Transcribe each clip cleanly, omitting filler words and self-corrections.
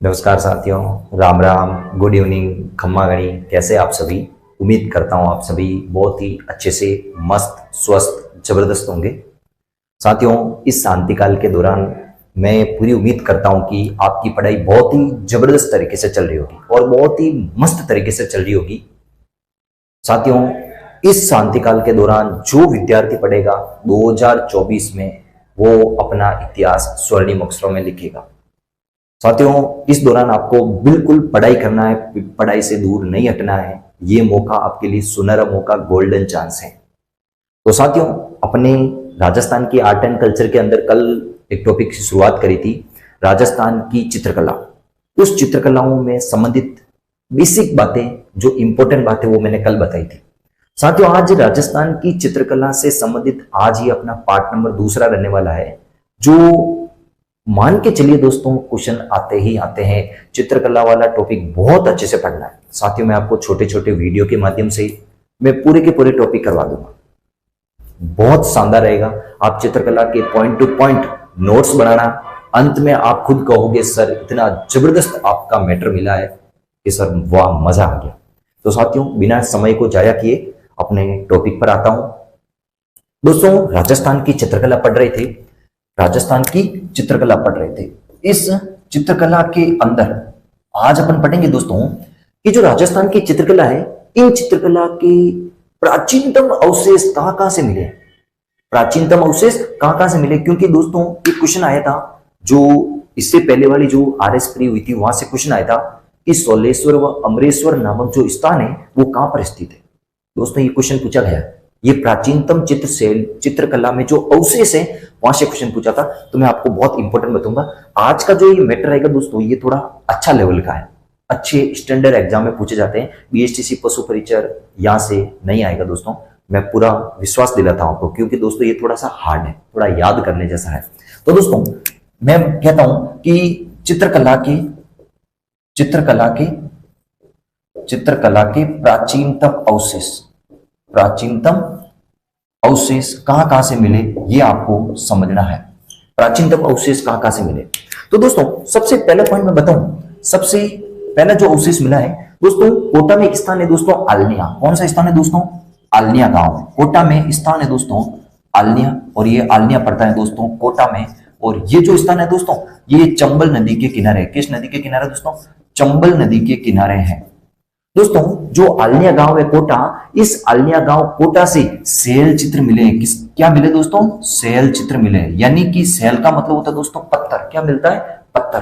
नमस्कार साथियों, Ram Ram, good evening, खम्मा गणी। कैसे आप सभी? उम्मीद करता हूँ आप सभी बहुत ही अच्छे से, मस्त, स्वस्थ, जबरदस्त होंगे। साथियों, इस शांति काल के दौरान मैं पूरी उम्मीद करता हूँ कि आपकी पढ़ाई बहुत ही जबरदस्त तरीके से चल रही होगी और बहुत ही मस्त तरीके से चल रही होगी। साथियों, इस शांति काल के दौरान जो विद्यार्थी पढ़ेगा 2024 में, वो अपना इतिहास स्वर्णिम अक्षरों में लिखेगा। साथियों, इस दौरान आपको बिल्कुल पढ़ाई करना है, पढ़ाई से दूर नहीं हटना है। ये मौका आपके लिए सुनहरा मौका, गोल्डन चांस है। तो साथियों, अपने राजस्थान की आर्ट एंड कल्चर के अंदर कल एक टॉपिक की शुरुआत करी थी, राजस्थान की चित्रकला। उस चित्रकलाओं में संबंधित बेसिक बातें, जो इंपॉर्टेंट बातें, वो मैंने कल बताई थी। साथियों, आज राजस्थान की चित्रकला से संबंधित आज ही अपना पार्ट नंबर दूसरा रहने वाला है, जो मान के चलिए दोस्तों, क्वेश्चन आते ही आते हैं। चित्रकला वाला टॉपिक बहुत अच्छे से पढ़ना है। साथियों, मैं आपको छोटे छोटे वीडियो के माध्यम से मैं पूरे के पूरे टॉपिक करवा दूंगा। बहुत शानदार रहेगा। आप चित्रकला के पॉइंट टू पॉइंट नोट्स बनाना, अंत में आप खुद कहोगे सर इतना जबरदस्त आपका मैटर मिला है कि सर वाह, मजा आ गया। तो साथियों, बिना समय को जाया किए अपने टॉपिक पर आता हूं। दोस्तों, राजस्थान की चित्रकला पढ़ रहे थे, राजस्थान की चित्रकला पढ़ रहे थे। इस चित्रकला के अंदर आज अपन पढ़ेंगे दोस्तों कि जो राजस्थान की चित्रकला है, इन चित्रकला के प्राचीनतम अवशेष कहां कहां से मिले। प्राचीनतम अवशेष कहां कहां से मिले, क्योंकि दोस्तों एक क्वेश्चन आया था, जो इससे पहले वाली जो आरएस प्री हुई थी, वहां से क्वेश्चन आया था कि सोलेश्वर व अमरेश्वर नामक जो स्थान है वो कहां पर स्थित है। दोस्तों, ये क्वेश्चन पूछा गया। ये प्राचीनतम चित्रकला में जो अवशेष है, वहां से क्वेश्चन पूछा था। तो मैं आपको बहुत इंपॉर्टेंट बताऊंगा। आज का जो ये मैटर रहेगा दोस्तों, ये थोड़ा अच्छा लेवल का है, अच्छे स्टैंडर्ड एग्जाम में पूछे जाते हैं। बीएसटीसी पशु परिचर यहां से नहीं आएगा दोस्तों, मैं पूरा विश्वास दिलाता हूं आपको, क्योंकि दोस्तों ये थोड़ा सा हार्ड है, थोड़ा याद करने जैसा है। तो दोस्तों, मैं कहता हूं कि चित्रकला के प्राचीनतम अवशेष कहां कहां से मिले, ये आपको समझना है। प्राचीनतम अवशेष कहां कहां से मिले। तो दोस्तों, सबसे पहला पॉइंट मैं बताऊं, सबसे पहला जो अवशेष मिला है दोस्तों, कोटा में एक स्थान है दोस्तों, आलनिया। कौन सा स्थान है दोस्तों? आलनिया गांव है। कोटा में स्थान है दोस्तों आलनिया, और ये आलनिया पड़ता है दोस्तों कोटा में। और ये जो स्थान है दोस्तों, ये चंबल नदी के किनारे। किस नदी के किनारे दोस्तों? चंबल नदी के किनारे है दोस्तों। जो आलनिया गांव है कोटा, इस आलनिया गांव कोटा से शैल चित्र मिले। किस क्या मिले दोस्तों? शैल चित्र मिले। यानी कि शैल का मतलब होता है दोस्तों पत्थर। क्या मिलता है? पत्थर।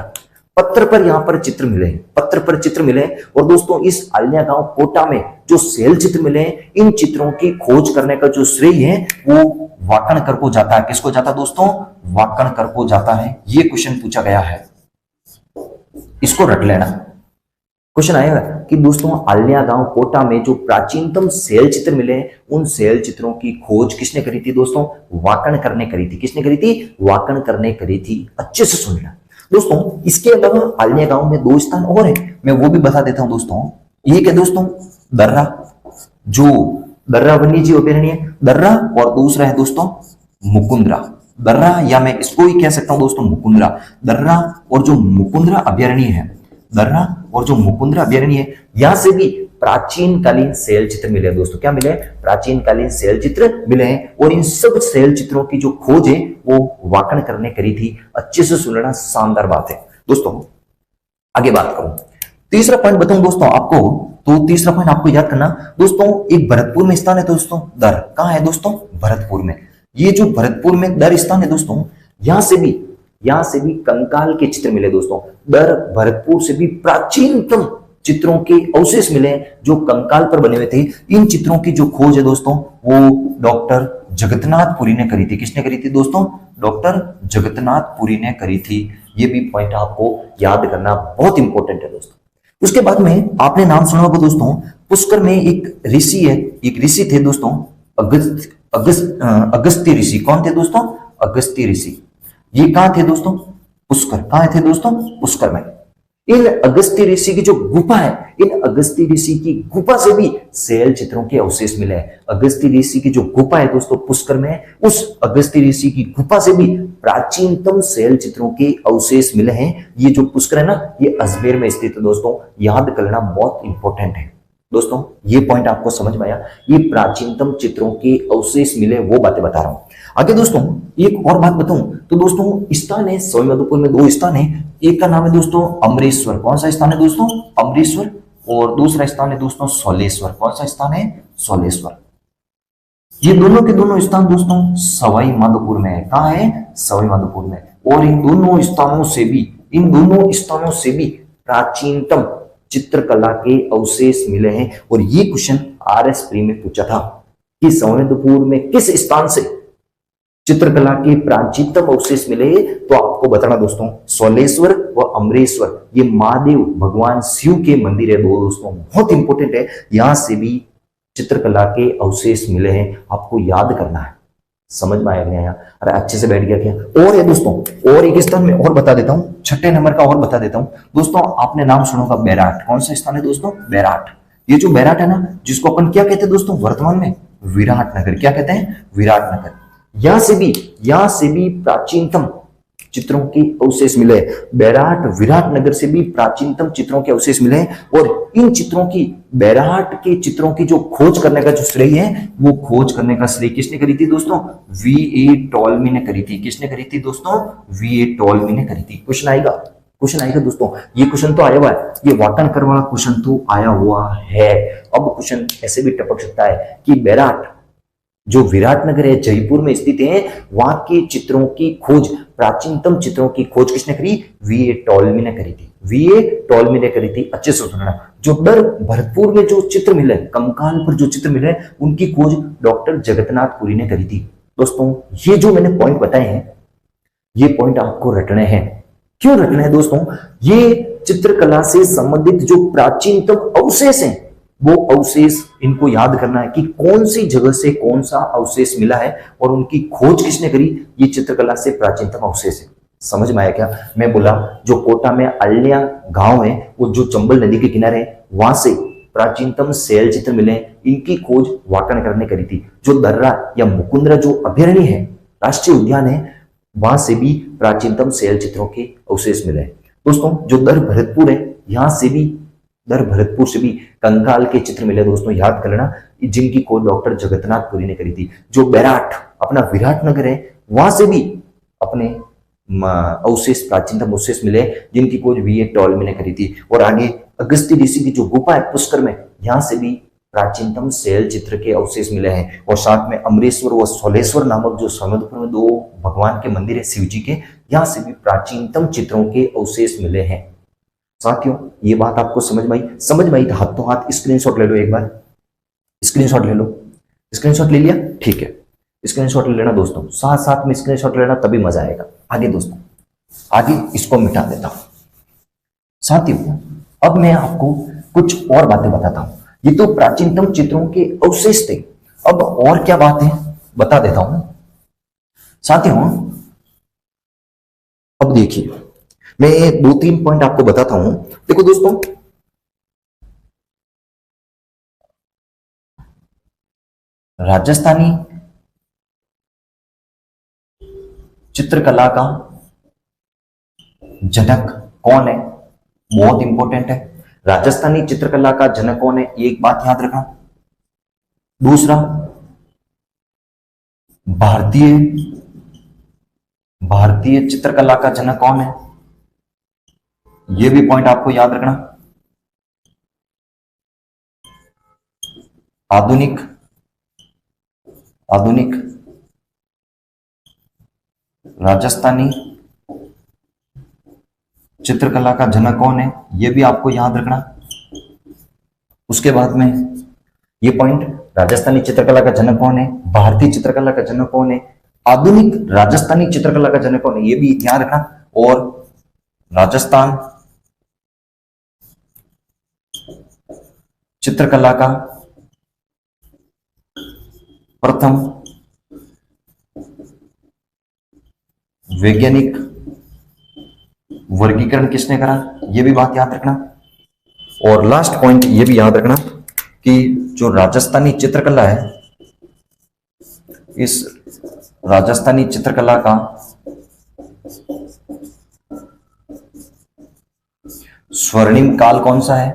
पत्थर पर यहां पर चित्र मिले, पत्थर पर चित्र मिले। और दोस्तों, इस आलनिया गांव कोटा में जो शैल चित्र मिले, इन चित्रों की खोज करने का जो श्रेय है वो वाकणकर को जाता है। किसको जाता है दोस्तों? वाकणकर को जाता है। ये क्वेश्चन पूछा गया है, इसको रट लेना। क्वेश्चन आएगा कि दोस्तों, आलनिया गांव कोटा में जो प्राचीनतम शैल चित्र मिले, उन शैल चित्रों की खोज किसने करी थी दोस्तों? वाकणकर ने करी थी। किसने करी थी? वाकणकर ने करी थी। अच्छे से सुन लेना दोस्तों। इसके अलावा आलनिया गांव में दो स्थान और है, मैं वो भी बता देता हूं दोस्तों। एक है दोस्तों दर्रा, जो दर्रा वन्य जीव अभयारण्य है, दर्रा। और दूसरा है दोस्तों मुकुंदरा। दर्रा, या मैं इसको ही कह सकता हूं दोस्तों मुकुंदरा। दर्रा और जो मुकुंदरा अभयारण्य है, दर्रा और जो मुकुंदरा अभयारण्य है, यहां से भी प्राचीन कालीन शैल चित्र मिले हैं दोस्तों। क्या मिले? प्राचीन कालीन शैल चित्र मिले हैं। और इन सब शैल चित्रों की जो खोज है वो वाकणकर ने करी थी। अच्छे से सुनना, शानदार बात है दोस्तों। आगे बात करूं, तीसरा पॉइंट बताऊं दोस्तों आपको। तो तीसरा पॉइंट आपको याद करना दोस्तों, एक भरतपुर में स्थान है दोस्तों दर। कहां है दोस्तों? भरतपुर में। ये जो भरतपुर में दर स्थान है दोस्तों, यहां से भी कंकाल के चित्र मिले दोस्तों। दर भरतपुर से भी प्राचीनतम चित्रों के अवशेष मिले जो कंकाल पर बने हुए थे। इन चित्रों की जो खोज है दोस्तों, वो डॉक्टर जगन्नाथपुरी ने करी थी। किसने करी थी दोस्तों? डॉक्टर जगन्नाथपुरी ने करी थी। ये भी पॉइंट आपको याद करना बहुत इंपॉर्टेंट है दोस्तों। उसके बाद में आपने नाम सुना होगा दोस्तों, पुष्कर में एक ऋषि है, एक ऋषि थे दोस्तों, अगस्त्य ऋषि। कौन थे दोस्तों? अगस्त्य ऋषि। ये कहां थे दोस्तों? पुष्कर। कहां थे दोस्तों? पुष्कर में। इन अगस्त्य ऋषि की जो गुफा है, इन अगस्त्य ऋषि की गुफा से भी शैल चित्रों के अवशेष मिले हैं। अगस्त्य ऋषि की जो गुफा है दोस्तों पुष्कर में है, उस अगस्त्य ऋषि की गुफा से भी प्राचीनतम शैल चित्रों के अवशेष मिले हैं। ये जो पुष्कर है ना, ये अजमेर में स्थित है दोस्तों, याद करना बहुत इंपॉर्टेंट है दोस्तों। ये पॉइंट आपको समझ में आया, ये प्राचीनतम चित्रों के अवशेष मिले वो बातें बता रहा हूं। आगे दोस्तों एक और बात बताऊं तो दोस्तों स्थान है सवाईमाधोपुर में, दो स्थान है। एक का नाम है दोस्तों अमरेश्वर, कौन सा स्थान है दोस्तों, अमरेश्वर। और दूसरा स्थान है दोस्तों सोलेश्वर, कौन सा स्थान है, सोलेश्वर। ये दोनों के दोनों स्थान दोस्तों सवाईमाधोपुर में है। कहां है, सवाईमाधोपुर में। और इन दोनों स्थानों से भी प्राचीनतम चित्रकला के अवशेष मिले हैं। और ये क्वेश्चन RS प्री में पूछा था कि सवाईमाधोपुर में किस स्थान से चित्रकला के प्राचीनतम अवशेष मिले, तो आपको बताना दोस्तों सोलेश्वर व अमरेश्वर, ये महादेव भगवान शिव के मंदिर है दोस्तों, बहुत इंपॉर्टेंट है। यहां से भी चित्रकला के अवशेष मिले हैं, आपको याद करना है। समझ में आया गया, अरे अच्छे से बैठ गया क्या। और ये दोस्तों और एक स्थान में और बता देता हूं, 6ठे नंबर का और बता देता हूं दोस्तों। आपने नाम सुना होगा बैराट, कौन सा स्थान है दोस्तों, बैराट। ये जो बैराट है ना, जिसको अपन क्या कहते हैं दोस्तों वर्तमान में, विराटनगर। क्या कहते हैं, विराटनगर। यहां से भी प्राचीनतम चित्रों के अवशेष मिले। बैराट विराटनगर से भी प्राचीनतम चित्रों के अवशेष मिले। और इन चित्रों की, बैराट के चित्रों की जो खोज करने का जो श्रेय है, वो खोज करने का श्रेय किसने करी थी दोस्तों, VA टॉलमी ने करी थी। किसने करी थी दोस्तों, VA टॉलमी ने करी थी। क्वेश्चन आएगा दोस्तों, ये क्वेश्चन तो आया हुआ है, ये वाटनकर वाला क्वेश्चन तो आया हुआ है। अब क्वेश्चन ऐसे भी टपक सकता है कि बैराट जो विराटनगर है, जयपुर में स्थित है, वहां के चित्रों की खोज, प्राचीनतम चित्रों की खोज किसने करी, VA टॉलमी ने करी थी। VA टॉलमी ने करी थी। अच्छे से सुनना, जो दर भरतपुर में जो चित्र मिले, कंकाल पर जो चित्र मिले, उनकी खोज डॉक्टर जगन्नाथ पुरी ने करी थी। दोस्तों ये जो मैंने पॉइंट बताए हैं, ये पॉइंट आपको रटने हैं। क्यों रटने हैं दोस्तों, ये चित्रकला से संबंधित जो प्राचीनतम अवशेष हैं, वो अवशेष इनको याद करना है कि कौन सी जगह से कौन सा अवशेष मिला है और उनकी खोज किसने करी। ये चित्रकला से प्राचीनतम अवशेष है। समझ में आया क्या। मैं बोला जो कोटा में अल्या गांव है, वो जो चंबल नदी के किनारे है, वहां से प्राचीनतम शैल चित्र मिले, इनकी खोज वाटनकर ने करी थी। जो दर्रा या मुकुंदरा जो अभयारण्य है, राष्ट्रीय उद्यान है, वहां से भी प्राचीनतम शैल चित्रों के अवशेष मिले। दोस्तों जो दर भरतपुर है, यहां से भी, दर भरतपुर से भी कंकाल के चित्र मिले दोस्तों, याद कर लेना, जिनकी खोज डॉक्टर जगन्नाथ पुरी ने करी थी। जो बैराट अपना विराटनगर है, वहां से भी अपने अवशेष, प्राचीनतम अवशेष मिले, जिनकी खोज VA टॉलमी ने करी थी। और आगे अगस्त्य ऋषि की जो गुफा है पुष्कर में, यहां से भी प्राचीनतम शैल चित्र के अवशेष मिले हैं। और साथ में अमरेश्वर व सोलेश्वर नामक जो सवाईमाधोपुर में दो भगवान के मंदिर है शिव जी के, यहां से भी प्राचीनतम चित्रों के अवशेष मिले हैं। साथियों ये बात आपको समझ में आई तो हाथों हाथ स्क्रीनशॉट ले लो, एक बार स्क्रीनशॉट ले लो। स्क्रीनशॉट ले लिया, ठीक है, स्क्रीनशॉट ले लेना दोस्तों, साथ साथ में स्क्रीनशॉट लेना, तभी मजा आएगा। आगे दोस्तों, आगे इसको मिटा देता हूं। साथियों अब मैं आपको कुछ और बातें बताता हूं। ये तो प्राचीनतम चित्रों के अवशेष थे, अब और क्या बात है बता देता हूं साथियों। अब देखिए मैं 2-3 पॉइंट आपको बताता हूं। देखो दोस्तों, राजस्थानी चित्रकला का जनक कौन है, बहुत इंपॉर्टेंट है। राजस्थानी चित्रकला का जनक कौन है, एक बात याद रखना। दूसरा, भारतीय चित्रकला का जनक कौन है, यह भी पॉइंट आपको याद रखना। आधुनिक राजस्थानी चित्रकला का जनक कौन है, यह भी आपको याद रखना। उसके बाद में ये पॉइंट, राजस्थानी चित्रकला का जनक कौन है, भारतीय चित्रकला का जनक कौन है, आधुनिक राजस्थानी चित्रकला का जनक कौन है, यह भी ध्यान रखना। और राजस्थान चित्रकला का प्रथम वैज्ञानिक वर्गीकरण किसने करा, ये भी बात याद रखना। और लास्ट पॉइंट ये भी याद रखना कि जो राजस्थानी चित्रकला है, इस राजस्थानी चित्रकला का स्वर्णिम काल कौन सा है।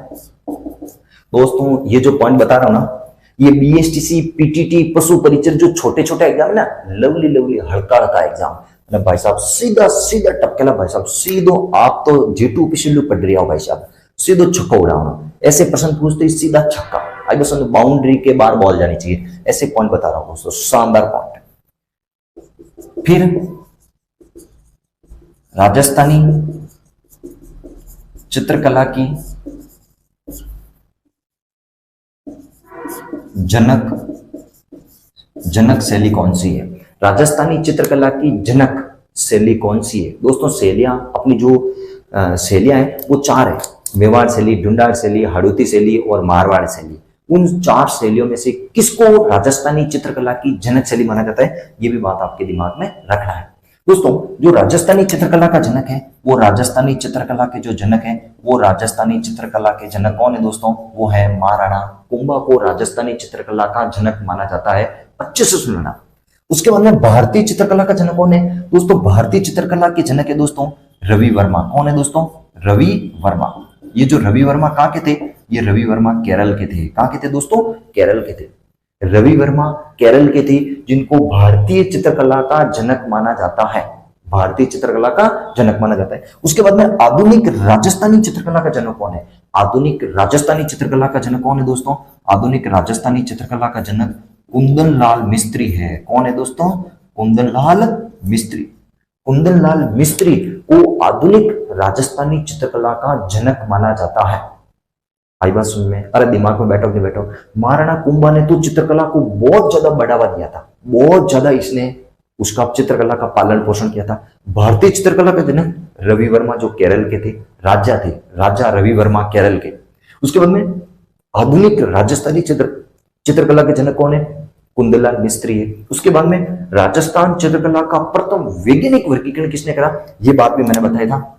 दोस्तों ये जो पॉइंट बता रहा हूं ना, ये बीएसटीसी, पीटीटी, पशु परिचर जो छोटे छोटे एग्जाम है ना, लवली लवली हल्का हल्का एग्जाम ना भाई साहब, सीधा सीधा टपकेला भाई साहब, सीधो आप तो G2 ऑफिशियल पढ़ रहे हो भाई साहब, सीधो छक्का उड़ाना। ऐसे प्रश्न पूछते सीधा छक्का, आई बस बाउंड्री के बाहर बॉल जानी चाहिए, ऐसे पॉइंट बता रहा हूं दोस्तों, शानदार पॉइंट। फिर राजस्थानी चित्रकला की जनक शैली कौन सी है। राजस्थानी चित्रकला की जनक शैली कौन सी है। दोस्तों शैलियां, अपनी जो शैलियां हैं वो चार है, मेवाड़ शैली, ढूंढाड़ शैली, हड़ौती शैली और मारवाड़ शैली। उन चार शैलियों में से किसको राजस्थानी चित्रकला की जनक शैली माना जाता है, ये भी बात आपके दिमाग में रखना है। दोस्तों जो राजस्थानी चित्रकला का जनक है, वो राजस्थानी चित्रकला के जो जनक है, वो राजस्थानी चित्रकला के जनक कौन है दोस्तों, वो है महाराणा कुंभा को राजस्थानी चित्रकला का जनक माना जाता है। अच्छे से सुनना। उसके बाद में भारतीय चित्रकला का जनक कौन है दोस्तों, भारतीय चित्रकला के जनक है दोस्तों रवि वर्मा। कौन है दोस्तों, रवि वर्मा। ये जो रवि वर्मा कहाँ के थे, ये रवि वर्मा केरल के थे। कहाँ के थे दोस्तों, केरल के थे। रवि वर्मा केरल के थे, जिनको भारतीय चित्रकला का जनक माना जाता है, भारतीय चित्रकला का जनक माना जाता है। उसके बाद में आधुनिक राजस्थानी चित्रकला का जनक कौन है, आधुनिक राजस्थानी चित्रकला का जनक कौन है दोस्तों, आधुनिक राजस्थानी चित्रकला का जनक कुंदन लाल मिस्त्री है। कौन है दोस्तों, कुंदन लाल मिस्त्री। कुंदन लाल मिस्त्री को आधुनिक राजस्थानी चित्रकला का जनक माना जाता है। आई बात सुन में, अरे दिमाग में बैठो कि बैठो। महाराणा कुंभा ने तो चित्रकला को बहुत ज्यादा बढ़ावा दिया था, बहुत ज्यादा इसने उसका चित्रकला का पालन पोषण किया था। भारतीय चित्रकला का जनक रवि वर्मा जो केरल के थे, राजा थे, राजा रवि वर्मा केरल के। उसके बाद में आधुनिक राजस्थानी चित्रकला के जनक कौन है, कुंदनलाल मिस्त्री है। उसके बाद में राजस्थान चित्रकला का प्रथम वैज्ञानिक वर्गीकरण किसने करा, ये बात भी मैंने बताया था।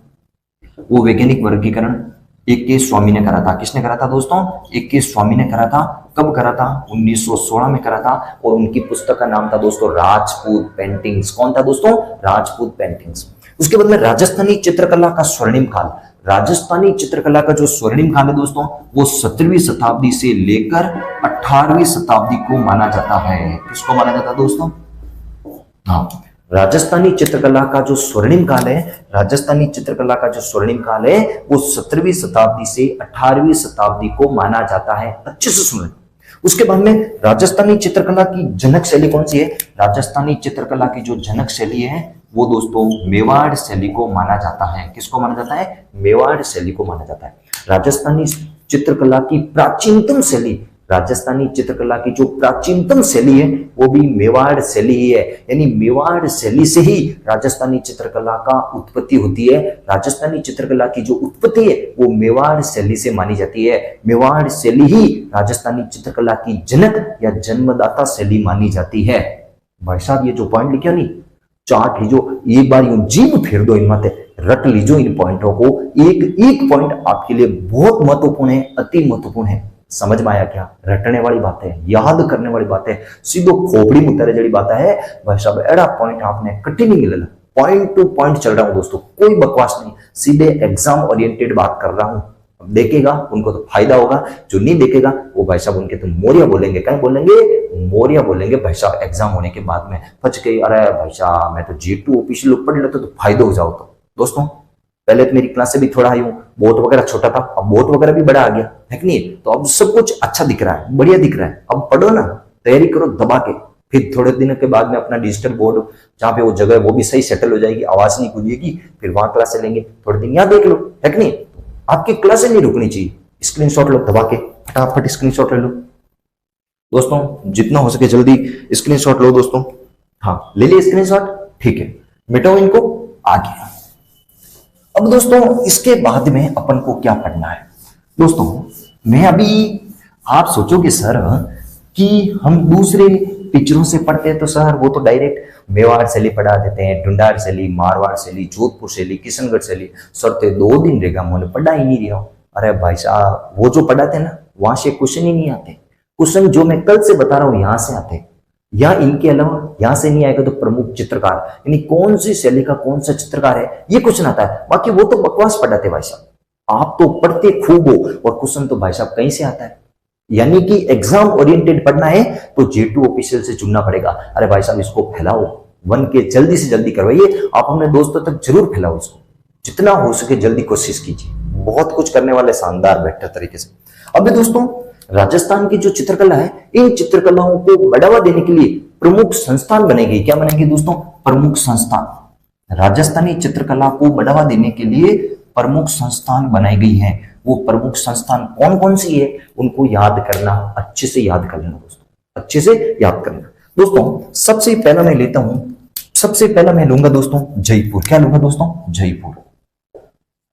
वो वैज्ञानिक वर्गीकरण A.K. स्वामी ने करा था। किसने करा था दोस्तों, A.K. स्वामी ने करा था। कब करा था, 1916 में करा था। और उनकी पुस्तक का नाम था दोस्तों राजपूत पेंटिंग्स। कौन था दोस्तों, राजपूत पेंटिंग्स। उसके बाद में राजस्थानी चित्रकला का स्वर्णिम काल, राजस्थानी चित्रकला का जो स्वर्णिम काल है दोस्तों, वो 17वीं शताब्दी से लेकर 18वीं शताब्दी को माना जाता है। किसको माना जाता है दोस्तों, हाँ, राजस्थानी चित्रकला का जो स्वर्णिम काल है, राजस्थानी चित्रकला का जो स्वर्णिम काल है, वो 17वीं शताब्दी से 18वीं शताब्दी को माना जाता है। अच्छे से सुनो। उसके बाद में राजस्थानी चित्रकला की जनक शैली कौन सी है, राजस्थानी चित्रकला की जो जनक शैली है वो दोस्तों मेवाड़ शैली को माना जाता है। किसको माना जाता है, मेवाड़ शैली को माना जाता है। राजस्थानी चित्रकला की प्राचीनतम शैली, राजस्थानी चित्रकला की जो प्राचीनतम शैली है वो भी मेवाड़ शैली ही है। यानी मेवाड़ शैली से ही राजस्थानी चित्रकला का उत्पत्ति होती है। राजस्थानी चित्रकला की जो उत्पत्ति है वो मेवाड़ शैली से मानी जाती है। मेवाड़ शैली ही राजस्थानी चित्रकला की जनक या जन्मदाता शैली मानी जाती है। भाई साहब ये जो पॉइंट लिखे नहीं, चार्ट लीजो, एक बार यूं जीभ फेर दो इन माथे, रट लीजो इन पॉइंटों को। एक एक पॉइंट आपके लिए बहुत महत्वपूर्ण है, अति महत्वपूर्ण है। समझ में आया क्या, रटने वाली बात है, याद करने वाली बात है, सीधो खोपड़ी में उतारे जड़ी बात है। भाई साहब एड़ा पॉइंट आपने कटी नहीं मिलेगा, पॉइंट टू पॉइंट चल रहा हूं दोस्तों, कोई बकवास नहीं, सीधे एग्जाम ओरिएंटेड बात कर रहा हूं। देखेगा उनको तो फायदा होगा, जो नहीं देखेगा वो भाई साहब उनके तो मोरिया बोलेंगे। क्या बोलेंगे, मोरिया बोलेंगे भाई साहब एग्जाम होने के बाद में। फच गई, अरे भाई साहब मैं तो G2 ऑफिशियल पढ़ लेता तो फायदा हो जाओ। तो दोस्तों पहले तो मेरी क्लास से भी थोड़ा आई हूँ, बोट वगैरह छोटा था, अब बोट वगैरह भी बड़ा आ गया है कि नहीं, तो अब सब कुछ अच्छा दिख रहा है, बढ़िया दिख रहा है। अब पढ़ो ना, तैयारी करो दबा के, फिर थोड़े दिनों के बाद में अपना डिजिटल बोर्ड जहाँ पे वो जगह है वो भी सही सेटल हो जाएगी, आवाज नहीं गूंजेगी, फिर वहां क्लास लेंगे, थोड़े दिन यहाँ देख लो, है कि नहीं। आपकी क्लासें नहीं रुकनी चाहिए, स्क्रीनशॉट लो दबा के, फटाफट स्क्रीनशॉट ले लो दोस्तों, जितना हो सके जल्दी स्क्रीनशॉट लो दोस्तों। हाँ ले लिया स्क्रीनशॉट, ठीक है, मिटाओ इनको, आगे। अब दोस्तों इसके बाद में अपन को क्या पढ़ना है दोस्तों, मैं अभी, आप सोचोगे सर कि हम दूसरे टीचरों से पढ़ते हैं तो सर वो तो डायरेक्ट मेवाड़ शैली पढ़ा देते हैं, ढूंढार शैली, मारवाड़ शैली, जोधपुर शैली, किशनगढ़ शैली। सर तो 2 दिन रहेगा, मैंने पढ़ा ही नहीं रहा। अरे भाई साहब, वो जो पढ़ाते ना वहां से क्वेश्चन ही नहीं आते। क्वेश्चन जो मैं कल से बता रहा हूं यहां से आते, या इनके अलावा यहां से नहीं आएगा तो प्रमुख चित्रकार, यानी कौन सी शैली का कौन सा चित्रकार है, ये क्वेश्चन आता है। बाकी वो तो बकवास पढ़ाते भाई साहब, आप तो पढ़ते खूब हो और क्वेश्चन तो भाई साहब कहीं से आता है। यानी कि एग्जाम ओरिएंटेड पढ़ना है तो J2 ऑफिशियल से चुनना पड़ेगा। अरे भाई साहब, इसको फैलाओ, 1 के जल्दी से जल्दी करवाइए। आप अपने दोस्तों तक जरूर फैलाओ इसको, जितना हो सके जल्दी कोशिश कीजिए। बहुत कुछ करने वाले, शानदार बेहतर तरीके से। अभी दोस्तों, राजस्थान की जो चित्रकला है, इन चित्रकलाओं को बढ़ावा देने के लिए प्रमुख संस्थान बनेगी। क्या बनेगी दोस्तों? प्रमुख संस्थान। राजस्थानी चित्रकला को बढ़ावा देने के लिए प्रमुख संस्थान बनाई गई है। वो प्रमुख संस्थान कौन कौन सी है, उनको याद करना, अच्छे से याद कर लेना दोस्तों, अच्छे से याद करना। दोस्तों सबसे पहला मैं लेता हूं, सबसे पहला मैं लूंगा दोस्तों जयपुर। क्या लूंगा दोस्तों? जयपुर।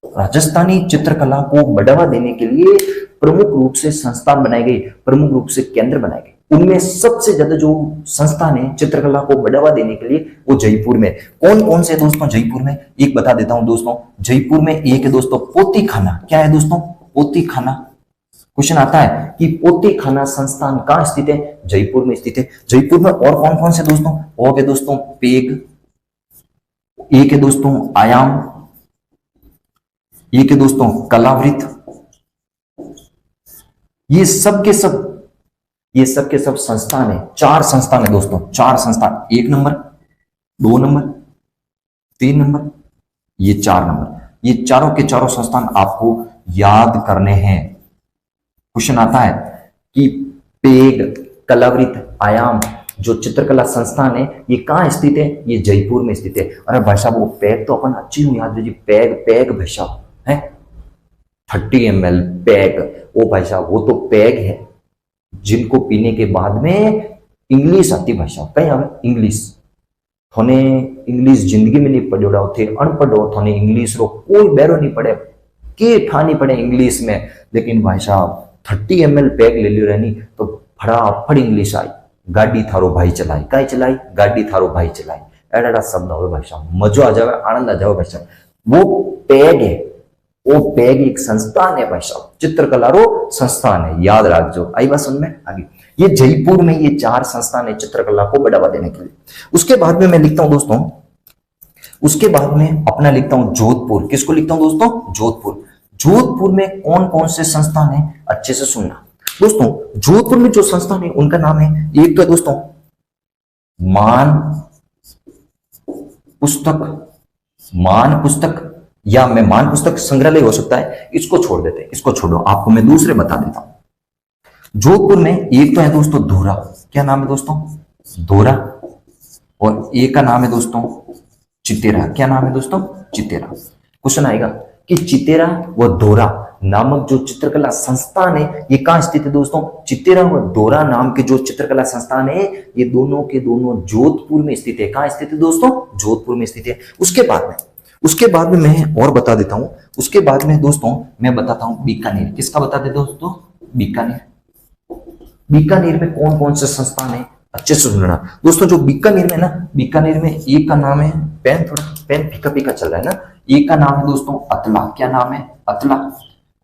राजस्थानी चित्रकला को बढ़ावा देने के लिए प्रमुख रूप से संस्थान बनाए गए, प्रमुख रूप से केंद्र बनाए गए। उनमें सबसे ज्यादा जो संस्थान है चित्रकला को बढ़ावा देने के लिए वो जयपुर में। कौन कौन से दोस्तों जयपुर में? एक बता देता हूं दोस्तों। जयपुर में एक है दोस्तों पोती खाना। क्या है दोस्तों? पोती खाना। क्वेश्चन आता है कि पोती खाना संस्थान कहां स्थित है? जयपुर में स्थित है। जयपुर में और कौन कौन से दोस्तों? और है दोस्तों पेग, एक है दोस्तों आयाम, एक है दोस्तों कलावृत। ये सब के सब संस्थान है। 4 संस्थान है दोस्तों, 4 संस्थान। 1 नंबर, 2 नंबर, 3 नंबर, ये 4 नंबर। ये चारों के चारों संस्थान आपको याद करने हैं। क्वेश्चन आता है कि पेग, कलावृत, आयाम जो चित्रकला संस्थान है ये कहां स्थित है? ये जयपुर में स्थित है। अरे भाई साहब, वो पैग तो अपन अच्छी याद लीजिए। पैग भाई साहब है 30 ml पैग। ओ भाई साहब, वो तो पैग है जिनको पीने के बाद में इंग्लिश आती भाई साहब। कहीं आवे इंग्लिश, थोने इंग्लिश जिंदगी में नहीं पढ़े थे, अनपढ़ हो थोने इंग्लिश रो कोई बैरो नहीं पड़े के ठानी पड़े इंग्लिश में। लेकिन भाई साहब 30 ml पैग ले लियो रहनी तो फटाफट इंग्लिश आई। गाड़ी थारो भाई चलाई, कहीं चलाई? गाड़ी थारो भाई चलाई। एड़ा शब्द हो भाई साहब, मजो आ जावे, आनंद आ जावे भाई साहब। वो पैग है, वो पैग एक संस्थान है भाई साहब, चित्रकला रो संस्थान है, याद रखो। आई बात समझ में? आगे ये जयपुर में ये 4 संस्थान है चित्रकला को बढ़ावा देने के लिए। उसके बाद में मैं लिखता हूं दोस्तों, उसके बाद में अपना लिखता हूं जोधपुर। किसको लिखता हूं दोस्तों? जोधपुर। जोधपुर में कौन कौन से संस्थान है, अच्छे से सुनना दोस्तों। जोधपुर में जो संस्थान है उनका नाम है, एक तो है दोस्तों मान पुस्तक, या मैं मान पुस्तक संग्रहालय हो सकता है, इसको छोड़ देते हैं, इसको छोड़ो, आपको मैं दूसरे बता देता हूं। जोधपुर में एक तो है दोस्तों धोरा। क्या नाम है दोस्तों? धोरा। और एक का नाम है दोस्तों चितेरा। क्या नाम है दोस्तों? चितेरा। क्वेश्चन आएगा कि चितेरा व धोरा नामक जो चित्रकला संस्थान है ये कहां स्थित है दोस्तों? चितेरा व धोरा नाम के जो चित्रकला संस्थान है ये दोनों के दोनों जोधपुर में स्थित है। कहां स्थित है दोस्तों? जोधपुर में स्थित है। उसके बाद में मैं और बता देता हूं। उसके बाद में दोस्तों मैं बताता हूं बीकानेर। किसका बता दे दोस्तों? बीकानेर। बीकानेर में कौन कौन से संस्थान है, अच्छे से सुनना दोस्तों। जो बीकानेर में ना, बीकानेर में एक का नाम है, पेन फीका फीका चल रहा है ना, एक का नाम है दोस्तों अतला। क्या नाम है? अतला।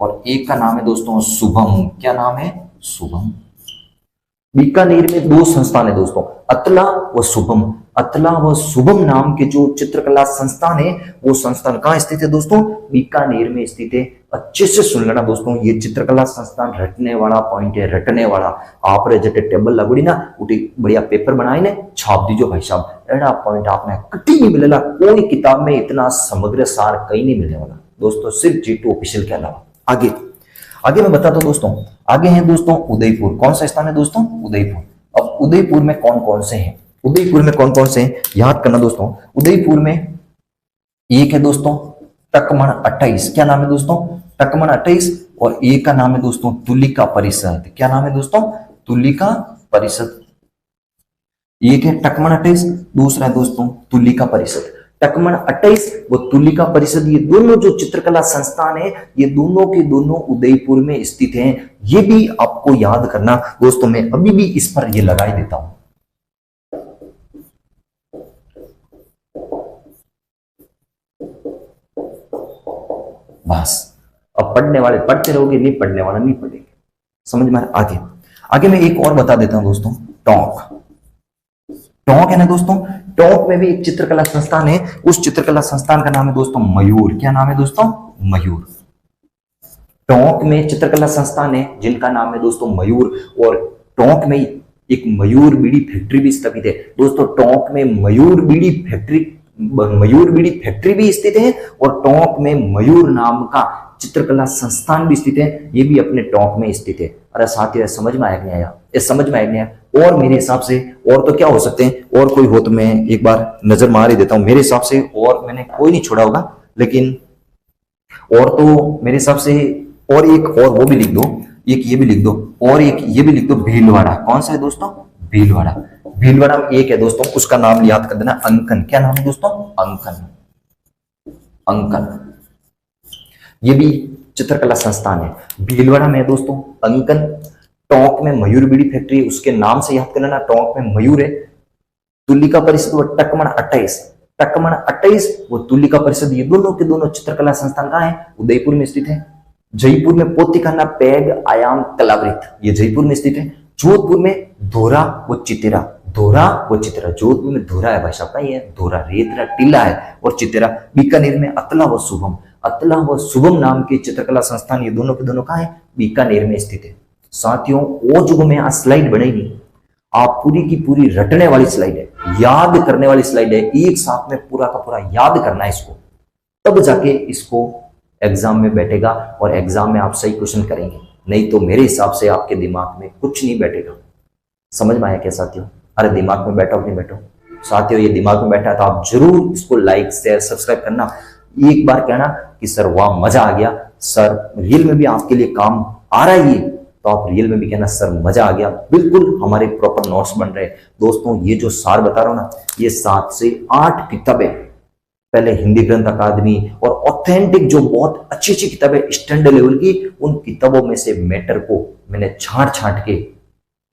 और एक का नाम है दोस्तों शुभम। क्या नाम है? शुभम। बीकानेर में 2 संस्थान है दोस्तों, अतला व शुभम। अतला व शुभम नाम के जो चित्रकला संस्थान है वो संस्थान कहां स्थित है दोस्तों? बीकानेर में स्थित है। अच्छे से सुन लेना दोस्तों, ये चित्रकला संस्थान रटने वाला पॉइंट है, रटने वाला। आप रे जटे टेबल लगड़ी ना उठी बढ़िया पेपर बनाई ने छाप दीजो भाई साहब। एड़ा पॉइंट आपने कटी नहीं मिलेगा, कोई किताब में इतना समग्र सार कहीं नहीं मिलने वाला दोस्तों, सिर्फ J2 ऑफिशियल के अलावा। आगे मैं बताता हूं दोस्तों। आगे है दोस्तों उदयपुर। कौन सा स्थान है दोस्तों? उदयपुर। अब उदयपुर में कौन कौन से हैं? उदयपुर में कौन कौन से हैं याद करना दोस्तों। उदयपुर में एक है दोस्तों टकमण 28। क्या नाम है दोस्तों? टकमण 28। और एक का नाम है दोस्तों तुलिका परिषद। क्या नाम है दोस्तों? तुलिका परिषद। एक है टकमण 28, दूसरा है दोस्तों तुलिका परिषद। टकमण 28 व तुलिका परिषद ये दोनों जो चित्रकला संस्थान है ये दोनों के दोनों उदयपुर में स्थित हैं। ये भी आपको याद करना दोस्तों। मैं अभी भी इस पर ये लगा ही देता हूं। बस अब पढ़ने वाले पढ़ते रहोगे, नहीं पढ़ने वाला नहीं पढ़ेंगे। समझ में आगे आगे मैं एक और बता देता हूं दोस्तों, टोंक। टोंक है ना दोस्तों, टोंक में भी एक चित्रकला संस्थान है। उस चित्रकला संस्थान का नाम है दोस्तों मयूर। क्या नाम है दोस्तों? मयूर। टोंक में चित्रकला संस्थान है जिनका नाम है दोस्तों मयूर, और टोंक में एक मयूर बीड़ी फैक्ट्री भी स्थापित है। दोस्तों टोंक में मयूर बीड़ी फैक्ट्री भी स्थित है, और टोंक में मयूर नाम का चित्रकला संस्थान भी स्थित है। ये भी अपने टोंक में स्थित है। अरे साथियों समझ में आया नहीं आया? ये समझ में आया नहीं आया? और मेरे हिसाब से और तो क्या हो सकते हैं, और कोई हो तो मैं एक बार नजर मार ही देता हूं। मेरे हिसाब से और मैंने कोई नहीं छोड़ा होगा, लेकिन और तो मेरे हिसाब से और एक और वो भी लिख दो, एक ये भी लिख दो, और एक ये भी लिख दो, भीलवाड़ा। कौन सा है दोस्तों? भीलवाड़ा। भीलवाड़ा में एक है दोस्तों, उसका नाम याद कर देना, अंकन। क्या नाम है दोस्तों? अंकन। अंकन ये भी चित्रकला संस्थान है। भीलवाड़ा में दोस्तों अंकन। टोंक में मयूर बीड़ी फैक्ट्री, उसके नाम से याद कर लेना, टोंक में मयूर है। तुलिका परिषद व टकमण 28, टकमण 28 वो तुलिका परिषद, ये दोनों के दोनों चित्रकला संस्थान कहाँ है? उदयपुर में स्थित है। जयपुर में पोतीखाना पैग आयाम कलावृत, ये जयपुर में स्थित है। जोधपुर में धोरा व चितेरा, धोरा व चितेरा, जोधपुर में धोरा है भाई साहब, ये धोरा रेतरा टीला है, और चितेरा। बीकानेर में अतला व शुभम, अतला व शुभम नाम के चित्रकला संस्थान, ये दोनों के दोनों कहाँ है? बीकानेर में स्थित है। साथियों वो जो मैं आज स्लाइड बनाई, आप पूरी की पूरी रटने वाली स्लाइड है, याद करने वाली स्लाइड है। एक साथ में पूरा का पूरा याद करना है इसको, तब जाके इसको एग्जाम में बैठेगा, और एग्जाम में आप सही क्वेश्चन करेंगे। नहीं तो मेरे हिसाब से आपके दिमाग में कुछ नहीं बैठेगा। समझ में आया क्या साथियों? अरे दिमाग में बैठो नहीं बैठो? साथियों ये दिमाग में बैठा है तो आप जरूर इसको लाइक शेयर सब्सक्राइब करना। एक बार कहना कि सर वाह मजा आ गया, सर रियल में भी आपके लिए काम आ रहा है ये, तो आप रियल में भी कहना सर मजा आ गया। बिल्कुल हमारे प्रॉपर नोट्स बन रहे हैं दोस्तों। ये जो सार बता रहा हूं ना, ये 7 से 8 किताबें, पहले हिंदी ग्रंथ अकादमी और ऑथेंटिक जो बहुत अच्छी अच्छी किताबें स्टैंडर्ड लेवल की, उन किताबों में से मैटर को मैंने छांट छांट के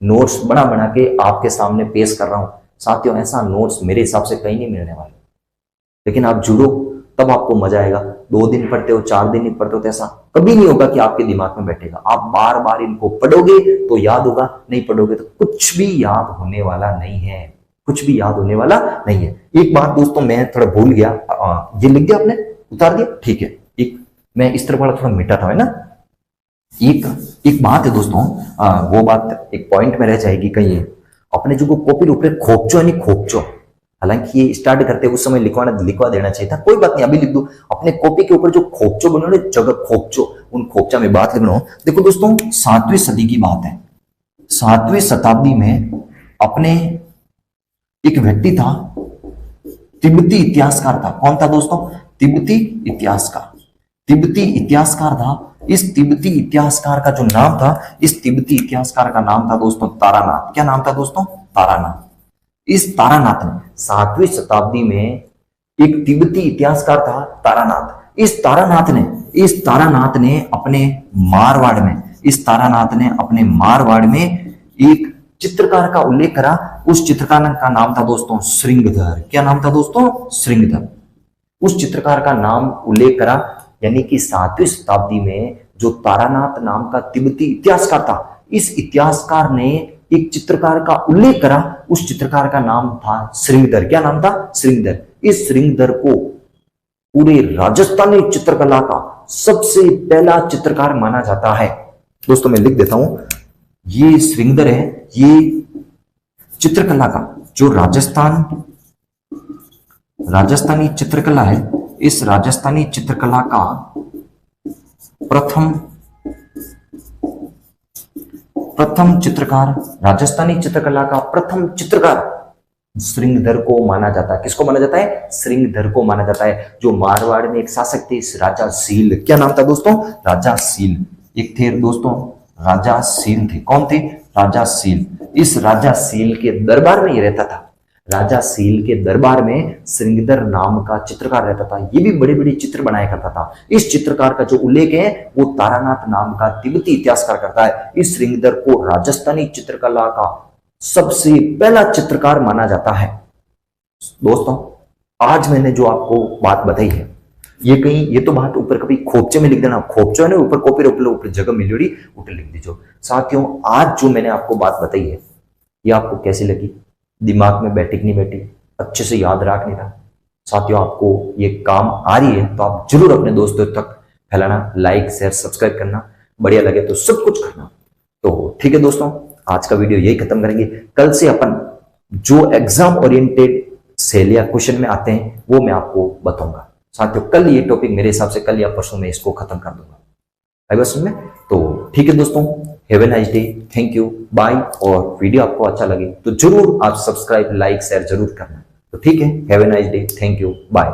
नोट्स बना बना के आपके सामने पेश कर रहा हूं। साथियों ऐसा नोट्स मेरे हिसाब से कहीं नहीं मिलने वाला, लेकिन आप जुड़ो तब आपको मजा आएगा। 2 दिन पढ़ते हो, 4 दिन नहीं पढ़ते हो तो ऐसा कभी नहीं होगा कि आपके दिमाग में बैठेगा। आप बार बार इनको पढ़ोगे तो याद होगा, नहीं पढ़ोगे तो कुछ भी याद होने वाला नहीं है, कुछ भी याद होने वाला नहीं है। एक बात दोस्तों मैं थोड़ा भूल गया, ये लिख दिया आपने, उतार दिया, ठीक है। एक मैं इस तरफ वाला थोड़ा मिटा था, है ना। एक बात है दोस्तों, वो बात एक पॉइंट में रह जाएगी कहीं। अपने जो कॉपी ऊपर खोपचो नहीं खोपचो, हालांकि ये स्टार्ट करते उस समय लिखवा देना चाहिए था, कोई बात नहीं अभी लिख दो। अपने कॉपी के ऊपर जो खोपचो बनो ना, जगह खोपचो, उन खोपचा में बात लिख रहा हूं। देखो दोस्तों 7वीं सदी की बात है। 7वीं शताब्दी में अपने एक व्यक्ति था, तिब्बती इतिहासकार था। कौन था दोस्तों? तिब्बती इतिहासकार। तिब्बती इतिहासकार था। इस तिब्बती इतिहासकार का जो नाम था, इस तिब्बती इतिहासकार का नाम था दोस्तों तारानाथ। क्या नाम था दोस्तों? तारानाथ। इस तारानाथ ने 7वीं शताब्दी में एक तिब्बती इतिहासकार था तारानाथ। इस तारानाथ ने अपने मारवाड़ में एक चित्रकार का उल्लेख करा। उस चित्रकार का नाम था दोस्तों श्रृंगधर। क्या नाम था दोस्तों? श्रृंगधर। उस चित्रकार का नाम उल्लेख करा, यानी कि 7वीं शताब्दी में जो तारानाथ नाम का तिब्बती इतिहासकार था, इस इतिहासकार ने एक चित्रकार का उल्लेख करा। उस चित्रकार का नाम था श्रृंगधर। क्या नाम था? श्रृंगधर। इस श्रृंगधर को पूरे राजस्थानी चित्रकला का सबसे पहला चित्रकार माना जाता है। दोस्तों मैं लिख देता हूं, ये श्रृंगधर है, ये चित्रकला का जो राजस्थानी चित्रकला है, इस राजस्थानी चित्रकला का प्रथम चित्रकार, राजस्थानी चित्रकला का प्रथम चित्रकार श्रृंगधर को माना जाता है। किसको माना जाता है? श्रृंगधर को माना जाता है। जो मारवाड़ में एक शासक थे राजा सील। क्या नाम था दोस्तों? राजा सील। एक थे दोस्तों राजा सील थे। कौन थे? राजा सील। इस राजा सील के दरबार में ये रहता था। राजा सील के दरबार में श्रृंगधर नाम का चित्रकार रहता था। ये भी बड़े बड़े चित्र बनाया करता था। इस चित्रकार का जो उल्लेख है वो तारानाथ नाम का तिब्बती इतिहासकार करता है। इस श्रृंगधर को राजस्थानी चित्रकला का सबसे पहला चित्रकार माना जाता है। दोस्तों आज मैंने जो आपको बात बताई है, ये कहीं ये तो बात ऊपर कभी खोपचे में लिख देना, खोपचो है ना ऊपर कॉपी ऊपर जगह मिली उठे लिख दीजो। साथियों आज जो मैंने आपको बात बताई है ये आपको कैसी लगी, दिमाग में बैठी कि नहीं बैठी, अच्छे से याद रख नहीं रहा? साथियों आपको ये काम आ रही है तो आप जरूर अपने दोस्तों तक फैलाना, लाइक शेयर सब्सक्राइब करना, बढ़िया लगे तो सब कुछ करना। तो ठीक है दोस्तों, आज का वीडियो यही खत्म करेंगे। कल से अपन जो एग्जाम ओरिएंटेड सेल या क्वेश्चन में आते हैं वो मैं आपको बताऊंगा। साथियों कल ये टॉपिक मेरे हिसाब से कल या परसों में इसको खत्म कर दूंगा, आई बस में। तो ठीक है दोस्तों, have a nice day, thank you, bye. और वीडियो आपको अच्छा लगे तो जरूर आप सब्सक्राइब लाइक शेयर जरूर करना। तो ठीक है, have a nice day, thank you, bye.